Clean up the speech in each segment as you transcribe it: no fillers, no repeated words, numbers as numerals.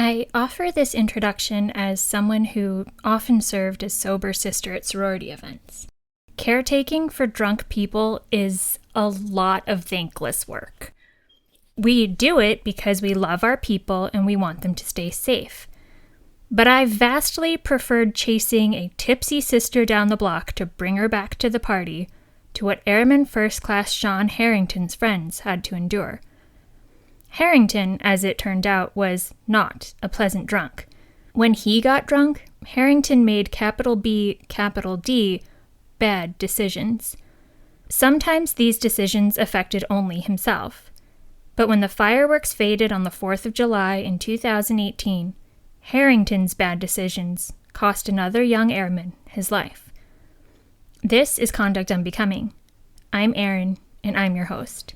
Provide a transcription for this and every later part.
I offer this introduction as someone who often served as sober sister at sorority events. Caretaking for drunk people is a lot of thankless work. We do it because we love our people and we want them to stay safe. But I vastly preferred chasing a tipsy sister down the block to bring her back to the party to what Airman First Class Sean Harrington's friends had to endure. Harrington, as it turned out, was not a pleasant drunk. When he got drunk, Harrington made capital B, capital D, bad decisions. Sometimes these decisions affected only himself. But when the fireworks faded on the 4th of July in 2018, Harrington's bad decisions cost another young airman his life. This is Conduct Unbecoming. I'm Erin, and I'm your host.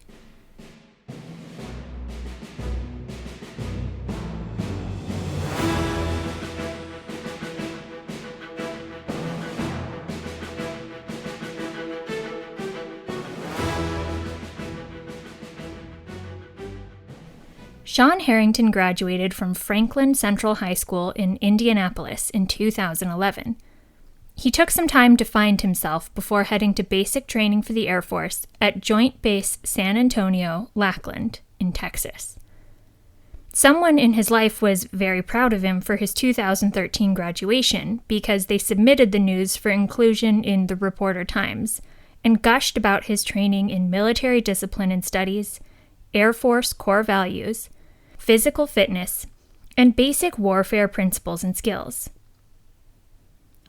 Sean Harrington graduated from Franklin Central High School in Indianapolis in 2011. He took some time to find himself before heading to basic training for the Air Force at Joint Base San Antonio, Lackland, in Texas. Someone in his life was very proud of him for his 2013 graduation because they submitted the news for inclusion in the Reporter Times and gushed about his training in military discipline and studies, Air Force core values, physical fitness, and basic warfare principles and skills.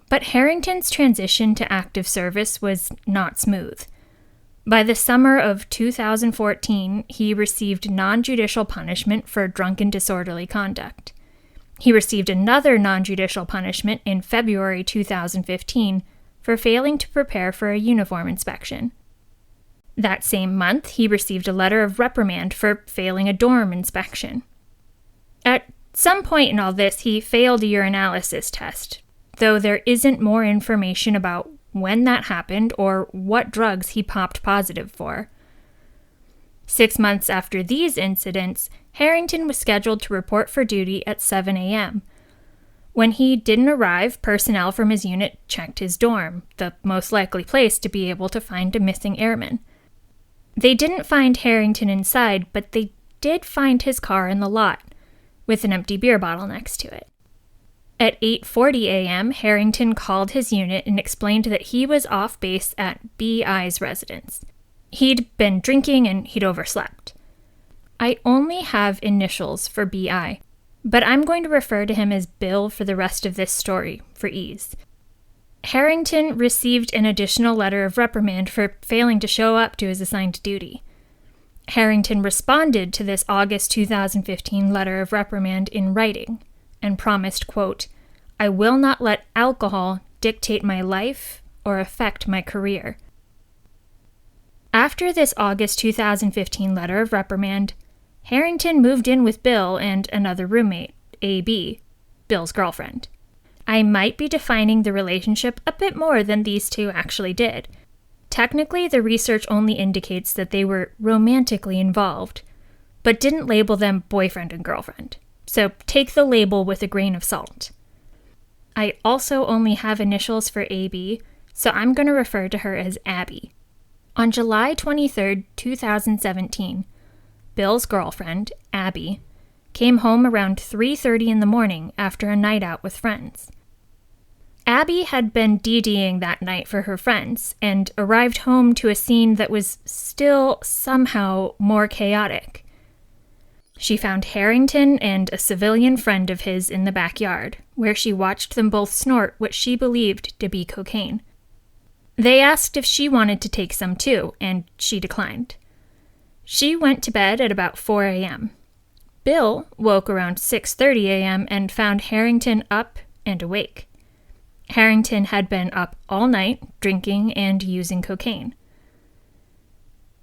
But Harrington's transition to active service was not smooth. By the summer of 2014, he received non-judicial punishment for drunken disorderly conduct. He received another non-judicial punishment in February 2015 for failing to prepare for a uniform inspection. That same month, he received a letter of reprimand for failing a dorm inspection. At some point in all this, he failed a urinalysis test, though there isn't more information about when that happened or what drugs he popped positive for. 6 months after these incidents, Harrington was scheduled to report for duty at 7 a.m. When he didn't arrive, personnel from his unit checked his dorm, the most likely place to be able to find a missing airman. They didn't find Harrington inside, but they did find his car in the lot, with an empty beer bottle next to it. At 8:40 a.m., Harrington called his unit and explained that he was off base at BI's residence. He'd been drinking and he'd overslept. I only have initials for BI, but I'm going to refer to him as Bill for the rest of this story, for ease. Harrington received an additional letter of reprimand for failing to show up to his assigned duty. Harrington responded to this August 2015 letter of reprimand in writing and promised, quote, "I will not let alcohol dictate my life or affect my career." After this August 2015 letter of reprimand, Harrington moved in with Bill and another roommate, AB, Bill's girlfriend. I might be defining the relationship a bit more than these two actually did. Technically, the research only indicates that they were romantically involved, but didn't label them boyfriend and girlfriend. So take the label with a grain of salt. I also only have initials for AB, so I'm going to refer to her as Abby. On July 23, 2017, Bill's girlfriend, Abby, came home around 3:30 in the morning after a night out with friends. Abby had been DDing that night for her friends and arrived home to a scene that was still somehow more chaotic. She found Harrington and a civilian friend of his in the backyard, where she watched them both snort what she believed to be cocaine. They asked if she wanted to take some too, and she declined. She went to bed at about 4 a.m. Bill woke around 6:30 a.m. and found Harrington up and awake. Harrington had been up all night, drinking and using cocaine.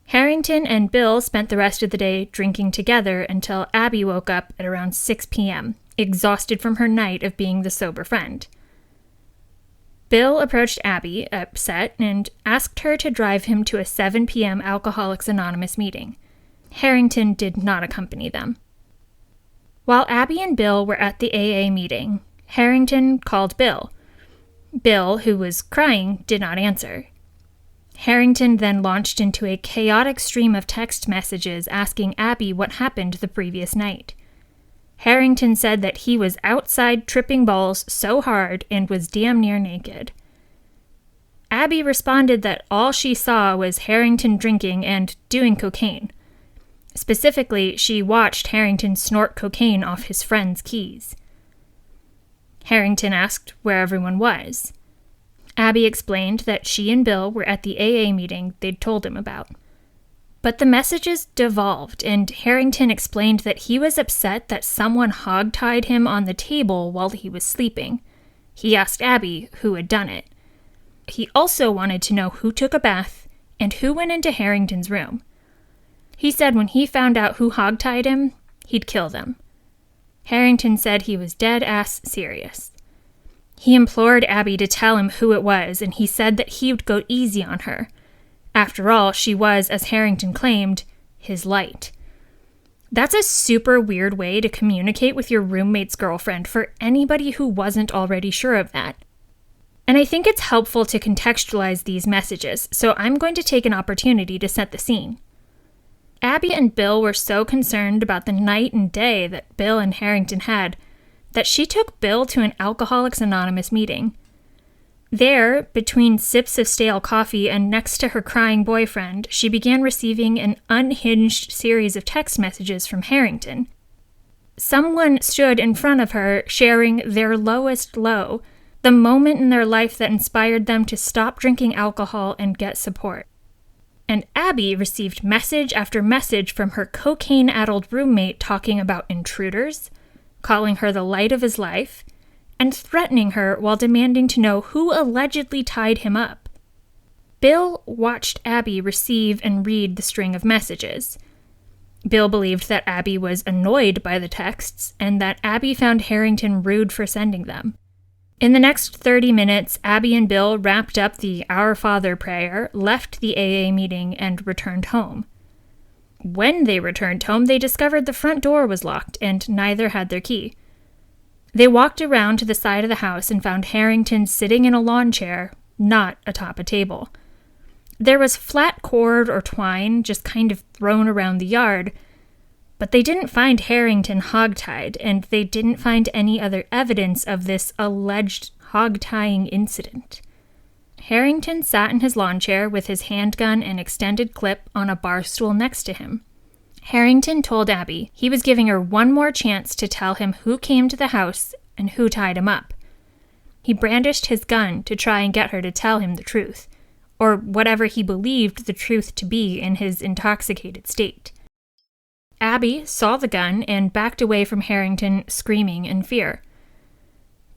Harrington and Bill spent the rest of the day drinking together until Abby woke up at around 6 p.m., exhausted from her night of being the sober friend. Bill approached Abby, upset, and asked her to drive him to a 7 p.m. Alcoholics Anonymous meeting. Harrington did not accompany them. While Abby and Bill were at the AA meeting, Harrington called Bill. Bill, who was crying, did not answer. Harrington then launched into a chaotic stream of text messages asking Abby what happened the previous night. Harrington said that he was outside tripping balls so hard and was damn near naked. Abby responded that all she saw was Harrington drinking and doing cocaine. Specifically, she watched Harrington snort cocaine off his friend's keys. Harrington asked where everyone was. Abby explained that she and Bill were at the AA meeting they'd told him about. But the messages devolved, and Harrington explained that he was upset that someone hogtied him on the table while he was sleeping. He asked Abby who had done it. He also wanted to know who took a bath and who went into Harrington's room. He said when he found out who hogtied him, he'd kill them. Harrington said he was dead-ass serious. He implored Abby to tell him who it was, and he said that he would go easy on her. After all, she was, as Harrington claimed, his light. That's a super weird way to communicate with your roommate's girlfriend for anybody who wasn't already sure of that. And I think it's helpful to contextualize these messages, so I'm going to take an opportunity to set the scene. Abby and Bill were so concerned about the night and day that Bill and Harrington had that she took Bill to an Alcoholics Anonymous meeting. There, between sips of stale coffee and next to her crying boyfriend, she began receiving an unhinged series of text messages from Harrington. Someone stood in front of her sharing their lowest low, the moment in their life that inspired them to stop drinking alcohol and get support. And Abby received message after message from her cocaine-addled roommate talking about intruders, calling her the light of his life, and threatening her while demanding to know who allegedly tied him up. Bill watched Abby receive and read the string of messages. Bill believed that Abby was annoyed by the texts and that Abby found Harrington rude for sending them. In the next 30 minutes, Abby and Bill wrapped up the Our Father prayer, left the AA meeting, and returned home. When they returned home, they discovered the front door was locked and neither had their key. They walked around to the side of the house and found Harrington sitting in a lawn chair, not atop a table. There was flat cord or twine just kind of thrown around the yard, but they didn't find Harrington hogtied, and they didn't find any other evidence of this alleged hog-tying incident. Harrington sat in his lawn chair with his handgun and extended clip on a bar stool next to him. Harrington told Abby he was giving her one more chance to tell him who came to the house and who tied him up. He brandished his gun to try and get her to tell him the truth, or whatever he believed the truth to be in his intoxicated state. Abby saw the gun and backed away from Harrington, screaming in fear.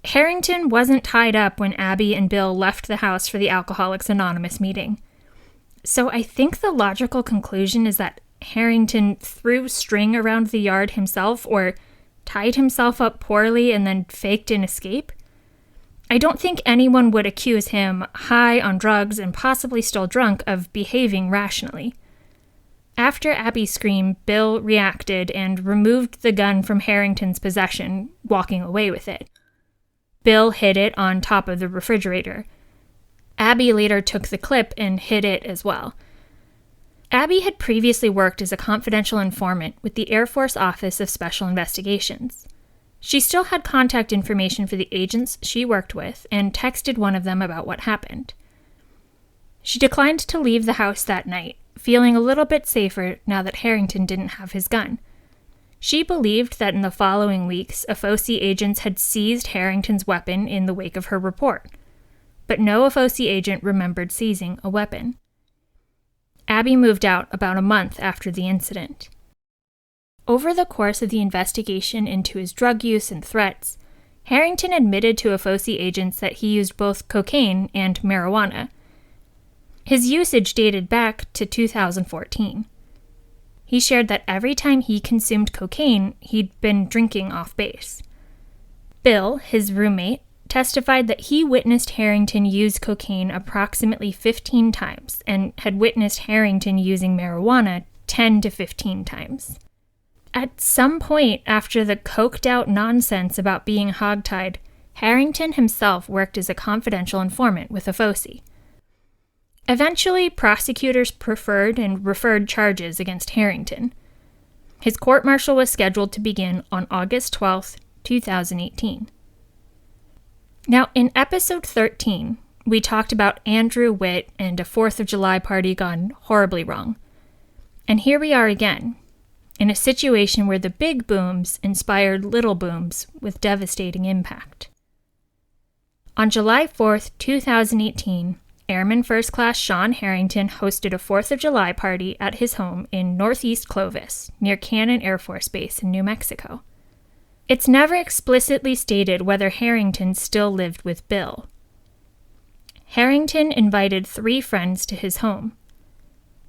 Harrington wasn't tied up when Abby and Bill left the house for the Alcoholics Anonymous meeting. So I think the logical conclusion is that Harrington threw string around the yard himself or tied himself up poorly and then faked an escape. I don't think anyone would accuse him, high on drugs and possibly still drunk, of behaving rationally. After Abby screamed, Bill reacted and removed the gun from Harrington's possession, walking away with it. Bill hid it on top of the refrigerator. Abby later took the clip and hid it as well. Abby had previously worked as a confidential informant with the Air Force Office of Special Investigations. She still had contact information for the agents she worked with and texted one of them about what happened. She declined to leave the house that night, feeling a little bit safer now that Harrington didn't have his gun. She believed that in the following weeks, AFOSI agents had seized Harrington's weapon in the wake of her report, but no AFOSI agent remembered seizing a weapon. Abby moved out about a month after the incident. Over the course of the investigation into his drug use and threats, Harrington admitted to AFOSI agents that he used both cocaine and marijuana. His usage dated back to 2014. He shared that every time he consumed cocaine, he'd been drinking off base. Bill, his roommate, testified that he witnessed Harrington use cocaine approximately 15 times and had witnessed Harrington using marijuana 10 to 15 times. At some point after the coked-out nonsense about being hogtied, Harrington himself worked as a confidential informant with a FOSI. Eventually, prosecutors preferred and referred charges against Harrington. His court-martial was scheduled to begin on August 12, 2018. Now, in episode 13, we talked about Andrew Witt and a 4th of July party gone horribly wrong. And here we are again, in a situation where the big booms inspired little booms with devastating impact. On July 4th, 2018, Airman First Class Sean Harrington hosted a 4th of July party at his home in northeast Clovis, near Cannon Air Force Base in New Mexico. It's never explicitly stated whether Harrington still lived with Bill. Harrington invited 3 friends to his home: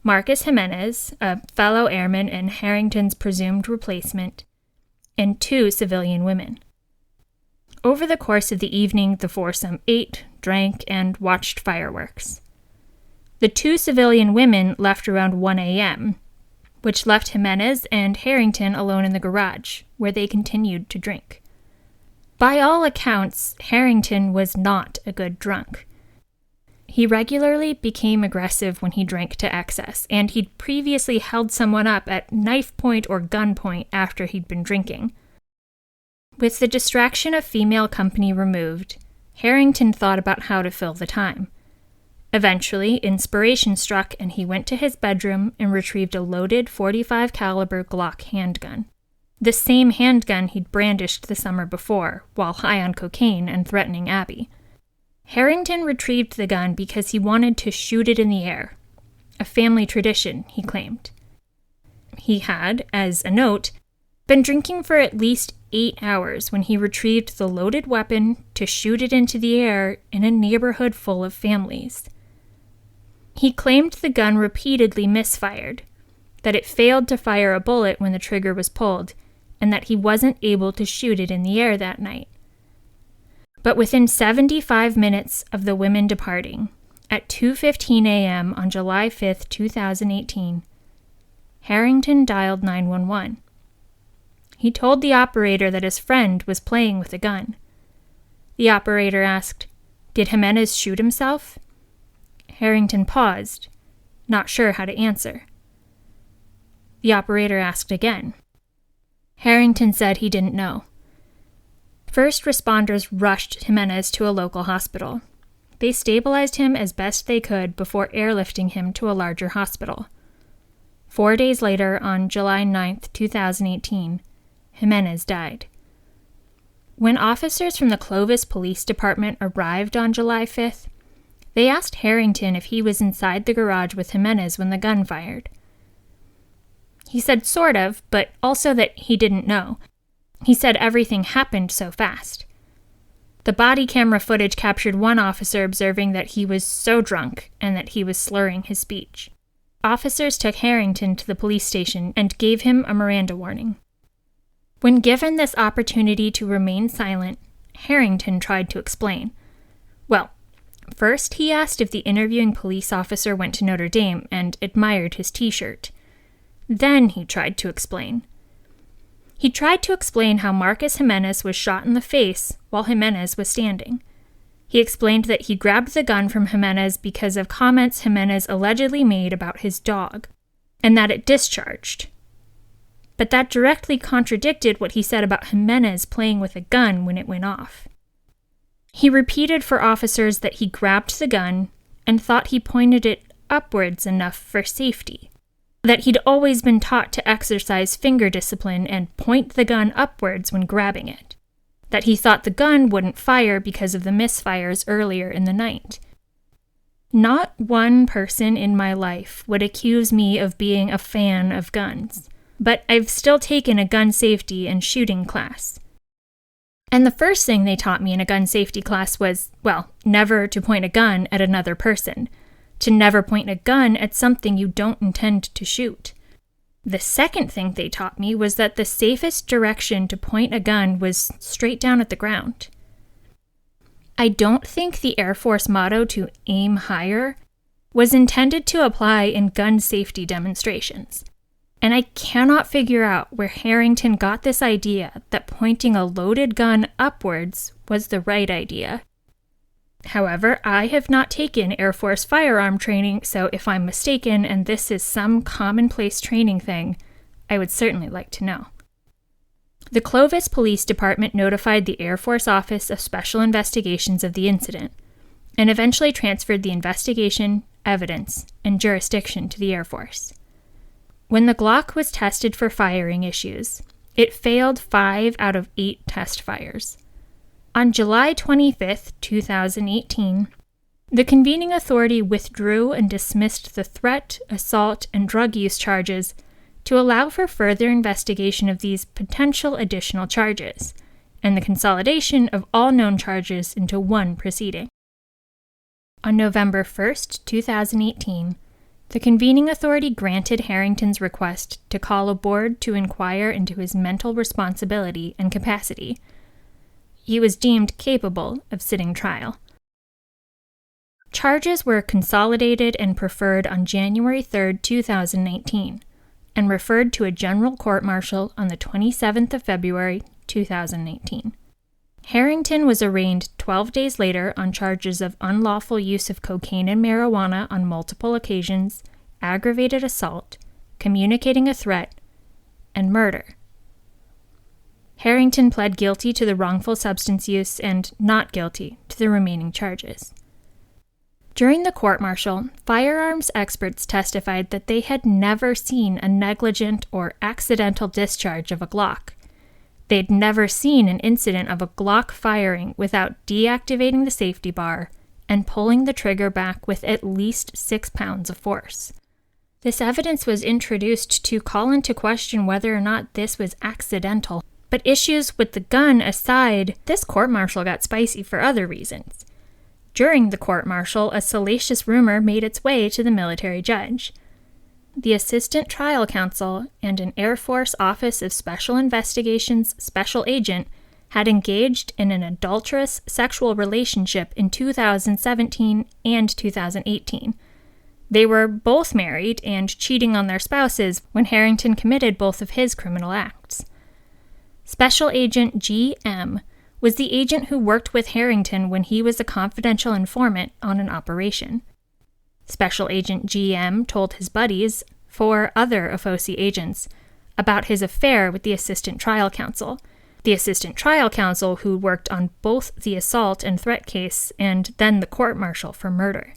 Marcus Jimenez, a fellow airman and Harrington's presumed replacement, and 2 civilian women. Over the course of the evening, the foursome ate, drank, and watched fireworks. The 2 civilian women left around 1 a.m., which left Jimenez and Harrington alone in the garage, where they continued to drink. By all accounts, Harrington was not a good drunk. He regularly became aggressive when he drank to excess, and he'd previously held someone up at knife point or gun point after he'd been drinking. With the distraction of female company removed, Harrington thought about how to fill the time. Eventually, inspiration struck and he went to his bedroom and retrieved a loaded .45 caliber Glock handgun. The same handgun he'd brandished the summer before, while high on cocaine and threatening Abby. Harrington retrieved the gun because he wanted to shoot it in the air. A family tradition, he claimed. He had, as a note, been drinking for at least 8 hours when he retrieved the loaded weapon to shoot it into the air in a neighborhood full of families. He claimed the gun repeatedly misfired, that it failed to fire a bullet when the trigger was pulled, and that he wasn't able to shoot it in the air that night. But within 75 minutes of the women departing, at 2:15 a.m. on July 5, 2018, Harrington dialed 911. He told the operator that his friend was playing with a gun. The operator asked, "Did Jimenez shoot himself?" Harrington paused, not sure how to answer. The operator asked again. Harrington said he didn't know. First responders rushed Jimenez to a local hospital. They stabilized him as best they could before airlifting him to a larger hospital. 4 days later, on July 9, 2018, Jimenez died. When officers from the Clovis Police Department arrived on July 5th, they asked Harrington if he was inside the garage with Jimenez when the gun fired. He said sort of, but also that he didn't know. He said everything happened so fast. The body camera footage captured one officer observing that he was so drunk and that he was slurring his speech. Officers took Harrington to the police station and gave him a Miranda warning. When given this opportunity to remain silent, Harrington tried to explain. Well, first he asked if the interviewing police officer went to Notre Dame and admired his t-shirt. Then he tried to explain. He tried to explain how Marcus Jimenez was shot in the face while Jimenez was standing. He explained that he grabbed the gun from Jimenez because of comments Jimenez allegedly made about his dog, and that it discharged. But that directly contradicted what he said about Jimenez playing with a gun when it went off. He repeated for officers that he grabbed the gun and thought he pointed it upwards enough for safety, that he'd always been taught to exercise finger discipline and point the gun upwards when grabbing it, that he thought the gun wouldn't fire because of the misfires earlier in the night. Not one person in my life would accuse me of being a fan of guns, but I've still taken a gun safety and shooting class. And the first thing they taught me in a gun safety class was, well, never to point a gun at another person, to never point a gun at something you don't intend to shoot. The second thing they taught me was that the safest direction to point a gun was straight down at the ground. I don't think the Air Force motto to aim higher was intended to apply in gun safety demonstrations. And I cannot figure out where Harrington got this idea that pointing a loaded gun upwards was the right idea. However, I have not taken Air Force firearm training, so if I'm mistaken and this is some commonplace training thing, I would certainly like to know. The Clovis Police Department notified the Air Force Office of Special Investigations of the incident, and eventually transferred the investigation, evidence, and jurisdiction to the Air Force. When the Glock was tested for firing issues, it failed 5 out of 8 test fires. On July 25, 2018, the convening authority withdrew and dismissed the threat, assault, and drug use charges to allow for further investigation of these potential additional charges, and the consolidation of all known charges into one proceeding. On November 1, 2018, the convening authority granted Harrington's request to call a board to inquire into his mental responsibility and capacity. He was deemed capable of sitting trial. Charges were consolidated and preferred on January 3, 2019, and referred to a general court-martial on the 27th of February, 2019. Harrington was arraigned 12 days later on charges of unlawful use of cocaine and marijuana on multiple occasions, aggravated assault, communicating a threat, and murder. Harrington pled guilty to the wrongful substance use and not guilty to the remaining charges. During the court-martial, firearms experts testified that they had never seen a negligent or accidental discharge of a Glock. They'd never seen an incident of a Glock firing without deactivating the safety bar and pulling the trigger back with at least 6 pounds of force. This evidence was introduced to call into question whether or not this was accidental, but issues with the gun aside, this court-martial got spicy for other reasons. During the court-martial, a salacious rumor made its way to the military judge. The assistant trial counsel and an Air Force Office of Special Investigations special agent had engaged in an adulterous sexual relationship in 2017 and 2018. They were both married and cheating on their spouses when Harrington committed both of his criminal acts. Special Agent G.M. was the agent who worked with Harrington when he was a confidential informant on an operation. Special Agent G.M. told his buddies, 4 other AFOSI agents, about his affair with the assistant trial counsel. The assistant trial counsel who worked on both the assault and threat case and then the court-martial for murder.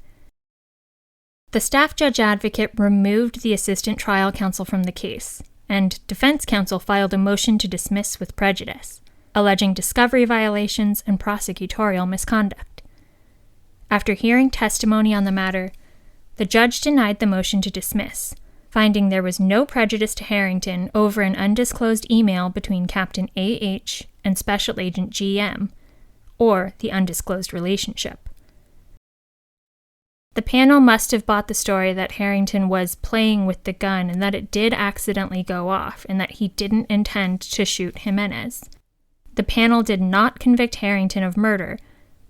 The staff judge advocate removed the assistant trial counsel from the case, and defense counsel filed a motion to dismiss with prejudice, alleging discovery violations and prosecutorial misconduct. After hearing testimony on the matter, the judge denied the motion to dismiss, finding there was no prejudice to Harrington over an undisclosed email between Captain A.H. and Special Agent G.M., or the undisclosed relationship. The panel must have bought the story that Harrington was playing with the gun and that it did accidentally go off and that he didn't intend to shoot Jimenez. The panel did not convict Harrington of murder,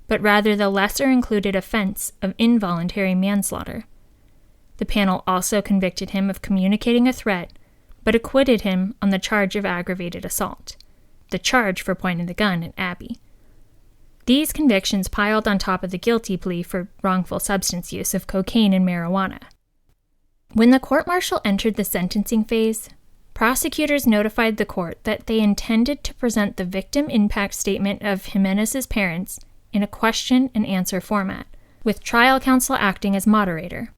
but rather the lesser-included offense of involuntary manslaughter. The panel also convicted him of communicating a threat, but acquitted him on the charge of aggravated assault, the charge for pointing the gun at Abby. These convictions piled on top of the guilty plea for wrongful substance use of cocaine and marijuana. When the court-martial entered the sentencing phase, prosecutors notified the court that they intended to present the victim impact statement of Jimenez's parents in a question-and-answer format, with trial counsel acting as moderator.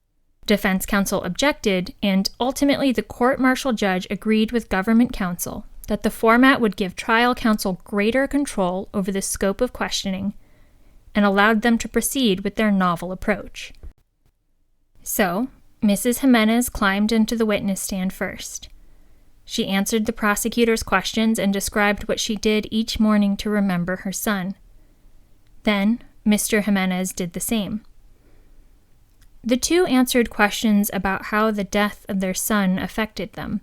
Defense counsel objected, and ultimately the court-martial judge agreed with government counsel that the format would give trial counsel greater control over the scope of questioning and allowed them to proceed with their novel approach. So, Mrs. Jimenez climbed into the witness stand first. She answered the prosecutor's questions and described what she did each morning to remember her son. Then, Mr. Jimenez did the same. The two answered questions about how the death of their son affected them.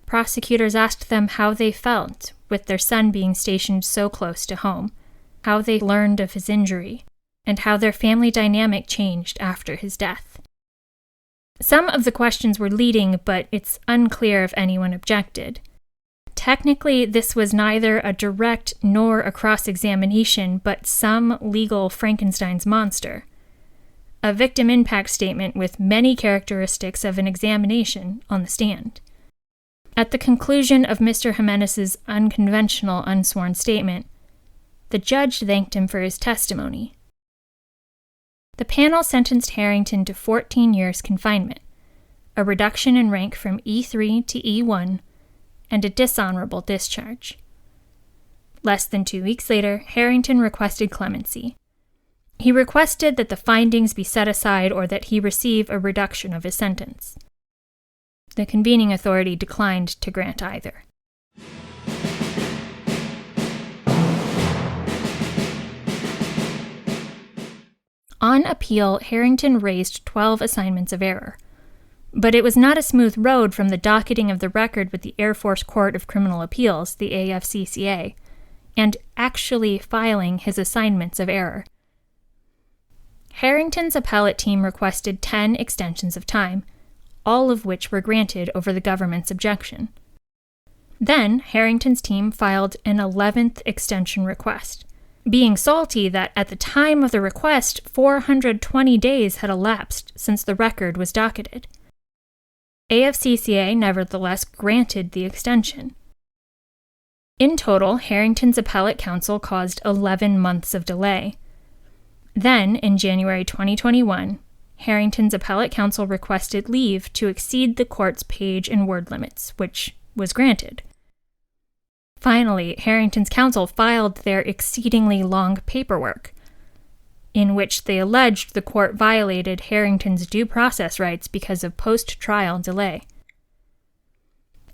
Prosecutors asked them how they felt with their son being stationed so close to home, how they learned of his injury, and how their family dynamic changed after his death. Some of the questions were leading, but it's unclear if anyone objected. Technically, this was neither a direct nor a cross-examination, but some legal Frankenstein's monster. A victim impact statement with many characteristics of an examination on the stand. At the conclusion of Mr. Jimenez's unconventional unsworn statement, the judge thanked him for his testimony. The panel sentenced Harrington to 14 years confinement, a reduction in rank from E3 to E1, and a dishonorable discharge. Less than 2 weeks later, Harrington requested clemency. He requested that the findings be set aside or that he receive a reduction of his sentence. The convening authority declined to grant either. On appeal, Harrington raised 12 assignments of error. But it was not a smooth road from the docketing of the record with the Air Force Court of Criminal Appeals, the AFCCA, and actually filing his assignments of error. Harrington's appellate team requested 10 extensions of time, all of which were granted over the government's objection. Then, Harrington's team filed an 11th extension request, being salty that at the time of the request, 420 days had elapsed since the record was docketed. AFCCA nevertheless granted the extension. In total, Harrington's appellate counsel caused 11 months of delay. Then, in January 2021, Harrington's appellate counsel requested leave to exceed the court's page and word limits, which was granted. Finally, Harrington's counsel filed their exceedingly long paperwork, in which they alleged the court violated Harrington's due process rights because of post-trial delay.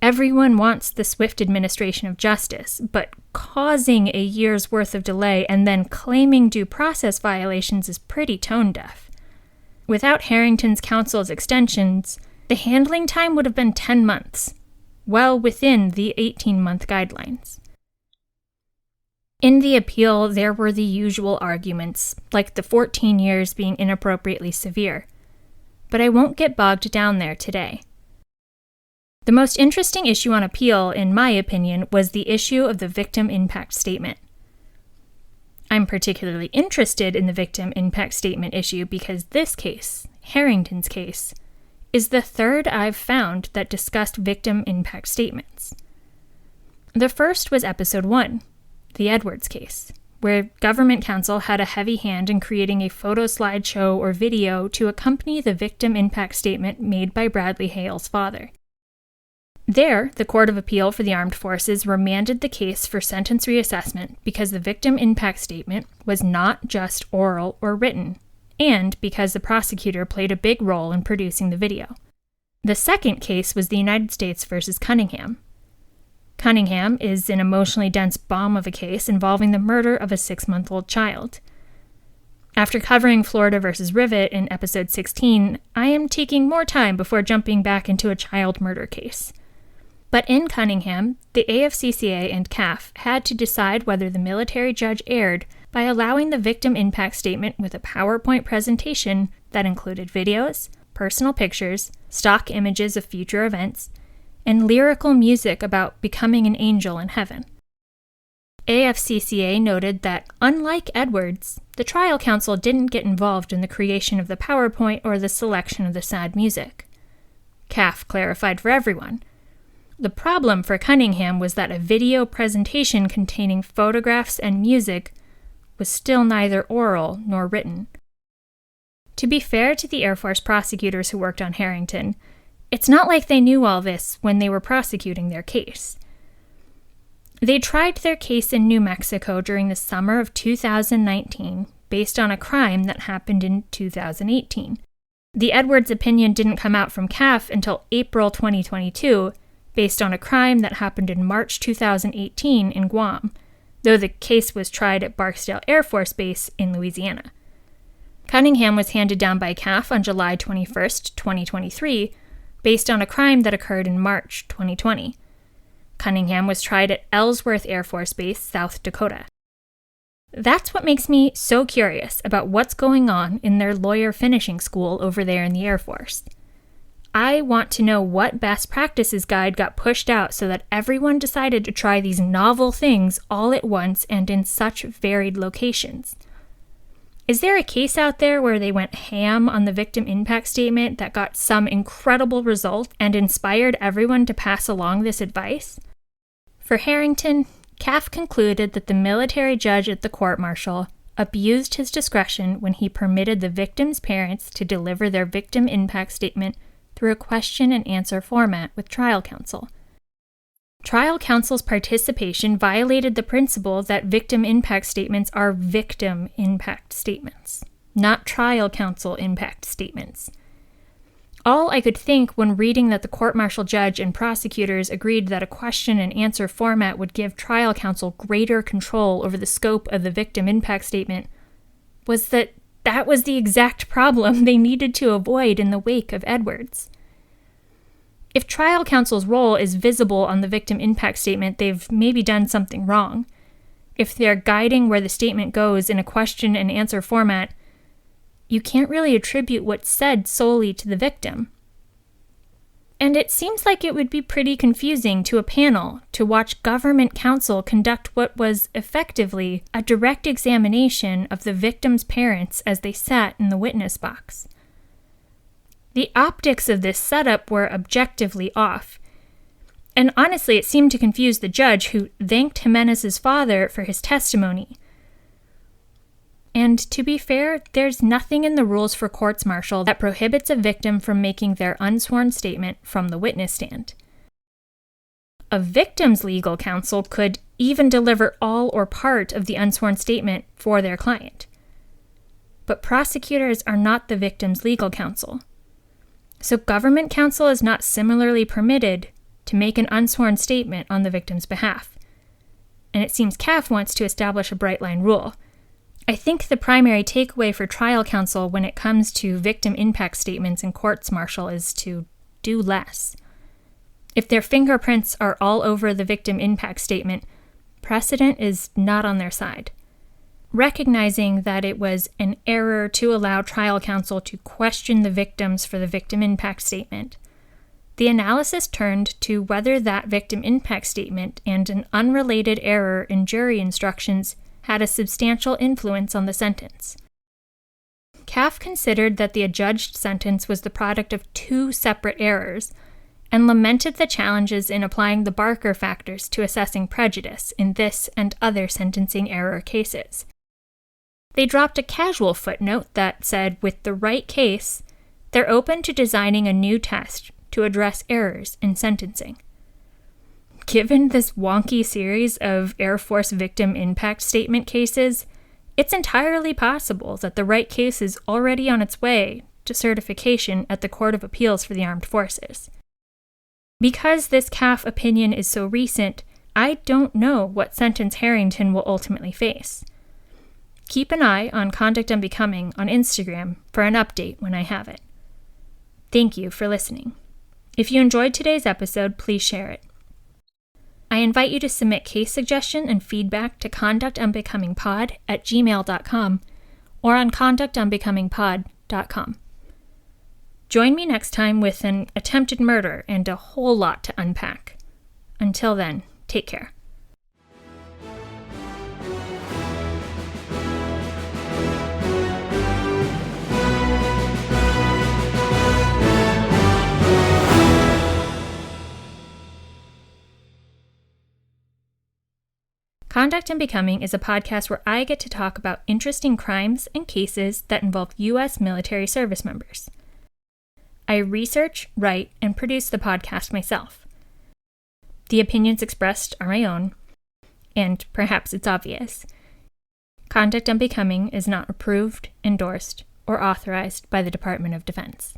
Everyone wants the swift administration of justice, but causing a year's worth of delay and then claiming due process violations is pretty tone-deaf. Without Harrington's counsel's extensions, the handling time would have been 10 months, well within the 18-month guidelines. In the appeal, there were the usual arguments, like the 14 years being inappropriately severe, but I won't get bogged down there today. The most interesting issue on appeal, in my opinion, was the issue of the victim impact statement. I'm particularly interested in the victim impact statement issue because this case, Harrington's case, is the third I've found that discussed victim impact statements. The first was episode 1, the Edwards case, where government counsel had a heavy hand in creating a photo slideshow or video to accompany the victim impact statement made by Bradley Hale's father. There, the Court of Appeal for the Armed Forces remanded the case for sentence reassessment because the victim impact statement was not just oral or written, and because the prosecutor played a big role in producing the video. The second case was the United States versus Cunningham. Cunningham is an emotionally dense bomb of a case involving the murder of a 6-month-old child. After covering Florida versus Rivet in episode 16, I am taking more time before jumping back into a child murder case. But in Cunningham, the AFCCA and CAF had to decide whether the military judge erred by allowing the victim impact statement with a PowerPoint presentation that included videos, personal pictures, stock images of future events, and lyrical music about becoming an angel in heaven. AFCCA noted that, unlike Edwards, the trial counsel didn't get involved in the creation of the PowerPoint or the selection of the sad music. CAF clarified for everyone. The problem for Cunningham was that a video presentation containing photographs and music was still neither oral nor written. To be fair to the Air Force prosecutors who worked on Harrington, it's not like they knew all this when they were prosecuting their case. They tried their case in New Mexico during the summer of 2019 based on a crime that happened in 2018. The Edwards opinion didn't come out from CAF until April 2022, based on a crime that happened in March 2018 in Guam, though the case was tried at Barksdale Air Force Base in Louisiana. Cunningham was handed down by CAF on July 21, 2023, based on a crime that occurred in March 2020. Cunningham was tried at Ellsworth Air Force Base, South Dakota. That's what makes me so curious about what's going on in their lawyer finishing school over there in the Air Force. I want to know what best practices guide got pushed out so that everyone decided to try these novel things all at once and in such varied locations. Is there a case out there where they went ham on the victim impact statement that got some incredible result and inspired everyone to pass along this advice? For Harrington, CAF concluded that the military judge at the court-martial abused his discretion when he permitted the victim's parents to deliver their victim impact statement through a question and answer format with trial counsel. Trial counsel's participation violated the principle that victim impact statements are victim impact statements, not trial counsel impact statements. All I could think when reading that the court-martial judge and prosecutors agreed that a question and answer format would give trial counsel greater control over the scope of the victim impact statement was that that was the exact problem they needed to avoid in the wake of Edwards. If trial counsel's role is visible on the victim impact statement, they've maybe done something wrong. If they're guiding where the statement goes in a question and answer format, you can't really attribute what's said solely to the victim. And it seems like it would be pretty confusing to a panel to watch government counsel conduct what was effectively a direct examination of the victim's parents as they sat in the witness box. The optics of this setup were objectively off. And honestly, it seemed to confuse the judge, who thanked Jimenez's father for his testimony. And to be fair, there's nothing in the rules for courts-martial that prohibits a victim from making their unsworn statement from the witness stand. A victim's legal counsel could even deliver all or part of the unsworn statement for their client. But prosecutors are not the victim's legal counsel. So government counsel is not similarly permitted to make an unsworn statement on the victim's behalf. And it seems CAF wants to establish a bright-line rule. I think the primary takeaway for trial counsel when it comes to victim impact statements in courts-martial is to do less. If their fingerprints are all over the victim impact statement, precedent is not on their side. Recognizing that it was an error to allow trial counsel to question the victims for the victim impact statement, the analysis turned to whether that victim impact statement and an unrelated error in jury instructions had a substantial influence on the sentence. CAF considered that the adjudged sentence was the product of two separate errors and lamented the challenges in applying the Barker factors to assessing prejudice in this and other sentencing error cases. They dropped a casual footnote that said, with the right case, they're open to designing a new test to address errors in sentencing. Given this wonky series of Air Force victim impact statement cases, it's entirely possible that the right case is already on its way to certification at the Court of Appeals for the Armed Forces. Because this CAF opinion is so recent, I don't know what sentence Harrington will ultimately face. Keep an eye on Conduct Unbecoming on Instagram for an update when I have it. Thank you for listening. If you enjoyed today's episode, please share it. I invite you to submit case suggestion and feedback to conductunbecomingpod@gmail.com or on conductunbecomingpod.com. Join me next time with an attempted murder and a whole lot to unpack. Until then, take care. Conduct Unbecoming is a podcast where I get to talk about interesting crimes and cases that involve U.S. military service members. I research, write, and produce the podcast myself. The opinions expressed are my own, and perhaps it's obvious. Conduct Unbecoming is not approved, endorsed, or authorized by the Department of Defense.